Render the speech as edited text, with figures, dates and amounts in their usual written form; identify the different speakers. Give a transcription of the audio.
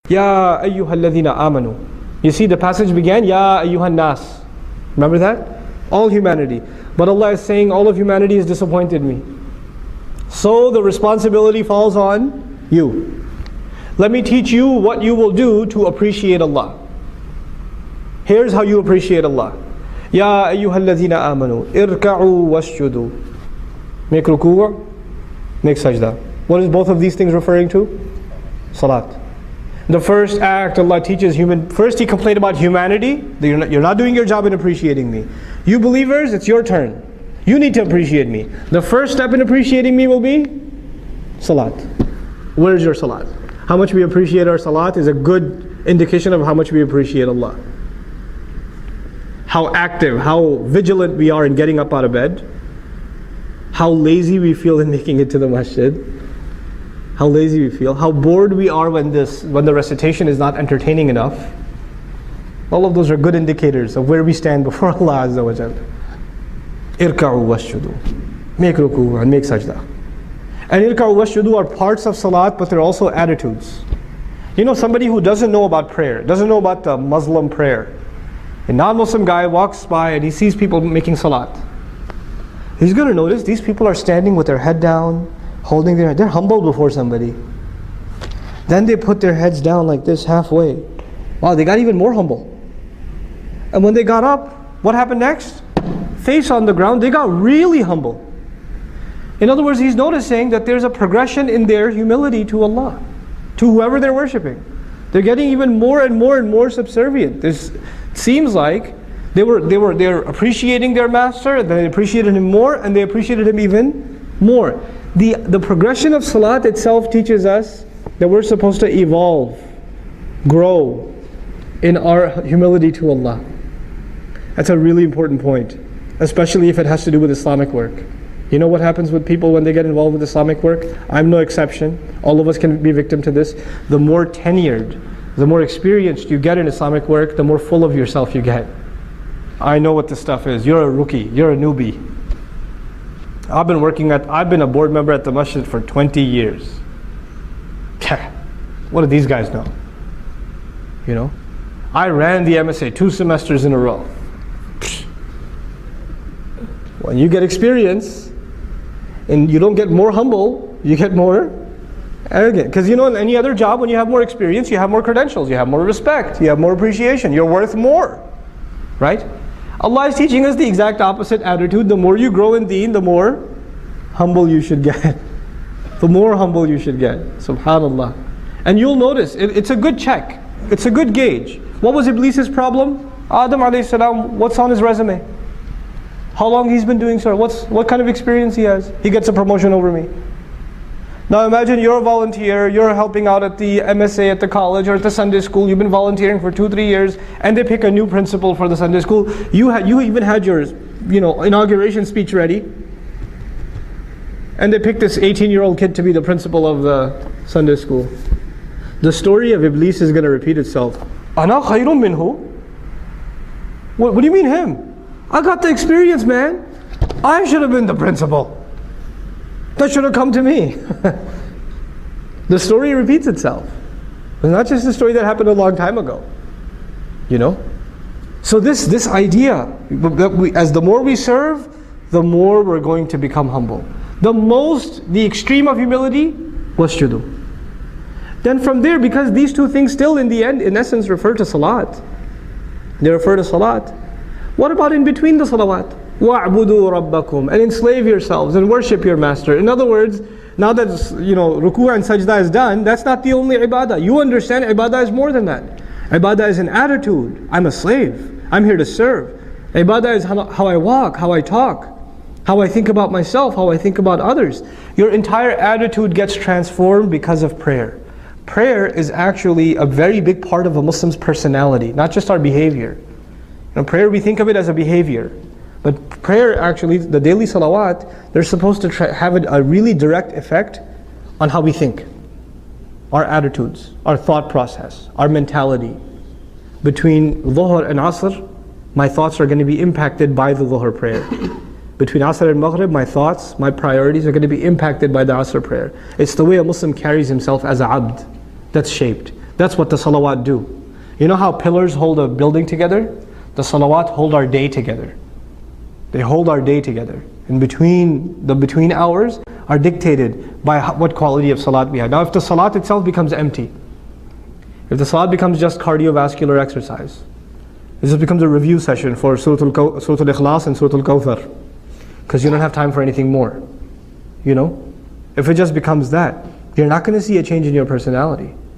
Speaker 1: Ya ayyuhalladhina amanu. You see the passage began, Ya ayyuhan nas. Remember that? All humanity. But Allah is saying all of humanity has disappointed me. So the responsibility falls on you. Let me teach you what you will do to appreciate Allah. Here's how you appreciate Allah. Ya ayyuhalladhina amanu, irka'u wasjudu. Make ruku', make sajda. What is both of these things referring to? Salat. The first act Allah teaches first He complained about humanity. You're not doing your job in appreciating me. You believers, it's your turn. You need to appreciate me. The first step in appreciating me will be salat. Where's your salat? How much we appreciate our salat is a good indication of how much we appreciate Allah. How active, how vigilant we are in getting up out of bed. How lazy we feel in making it to the masjid. How lazy we feel. How bored we are when the recitation is not entertaining enough. All of those are good indicators of where we stand before Allah Azza wa Jalla. Irka'u wasjudu. Make ruku' and make sajda. And irka'u wasjudu are parts of salat, but they're also attitudes. You know, somebody who doesn't know about prayer, doesn't know about the Muslim prayer. A non-Muslim guy walks by and he sees people making salat. He's going to notice these people are standing with their head down, holding their head. They're humble before somebody. Then they put their heads down like this halfway. Wow, they got even more humble. And when they got up, what happened next? Face on the ground, they got really humble. In other words, he's noticing that there's a progression in their humility to Allah, to whoever they're worshipping. They're getting even more and more and more subservient. It seems like they're appreciating their master, and they appreciated him more, and they appreciated him even more. The progression of salat itself teaches us that we're supposed to evolve, grow in our humility to Allah. That's a really important point, especially if it has to do with Islamic work. You know what happens with people when they get involved with Islamic work? I'm no exception. All of us can be victim to this. The more tenured, the more experienced you get in Islamic work, the more full of yourself you get. I know what this stuff is. You're a rookie. You're a newbie. I've been a board member at the masjid for 20 years. What do these guys know? You know? I ran the MSA 2 semesters in a row. When you get experience, and you don't get more humble, you get more arrogant. Because you know, in any other job, when you have more experience, you have more credentials, you have more respect, you have more appreciation, you're worth more. Right? Allah is teaching us the exact opposite attitude. The more you grow in deen, the more humble you should get. The more humble you should get. Subhanallah. And you'll notice, it's a good check. It's a good gauge. What was Iblis's problem? Adam alayhi salam, what's on his resume? How long he's been doing so? What kind of experience he has? He gets a promotion over me. Now imagine you're a volunteer, you're helping out at the MSA at the college or at the Sunday school, you've been volunteering for 2-3 years, and they pick a new principal for the Sunday school. You even had your inauguration speech ready, and they pick this 18-year-old kid to be the principal of the Sunday school. The story of Iblis is going to repeat itself. Ana khayrun minhu. What do you mean him? I got the experience, man. I should have been the principal. That should have come to me. The story repeats itself. It's not just a story that happened a long time ago. You know? So this idea, as the more we serve, the more we're going to become humble. The extreme of humility was shudu. Then from there, because these two things still in the end, in essence, refer to salat. They refer to salat. What about in between the salawat? وَاعْبُدُوا رَبَّكُمْ, and enslave yourselves and worship your master. In other words, now that ruku' and sajda is done, that's not the only ibadah. You understand ibadah is more than that. Ibadah is an attitude. I'm a slave. I'm here to serve. Ibadah is how I walk, how I talk, how I think about myself, how I think about others. Your entire attitude gets transformed because of prayer. Prayer is actually a very big part of a Muslim's personality, not just our behavior. Prayer, we think of it as a behavior. But prayer actually, the daily salawat, they're supposed to have a really direct effect on how we think. Our attitudes, our thought process, our mentality. Between Dhuhr and Asr, my thoughts are going to be impacted by the Dhuhr prayer. Between Asr and Maghrib, my thoughts, my priorities are going to be impacted by the Asr prayer. It's the way a Muslim carries himself as a abd that's shaped. That's what the salawat do. You know how pillars hold a building together? The salawat hold our day together. They hold our day together. In between, the between hours are dictated by what quality of salat we have. Now if the salat itself becomes empty, if the salat becomes just cardiovascular exercise, it just becomes a review session for Surah Al-Ikhlas and Surah Al-Kawthar, because you don't have time for anything more. You know? If it just becomes that, you're not going to see a change in your personality.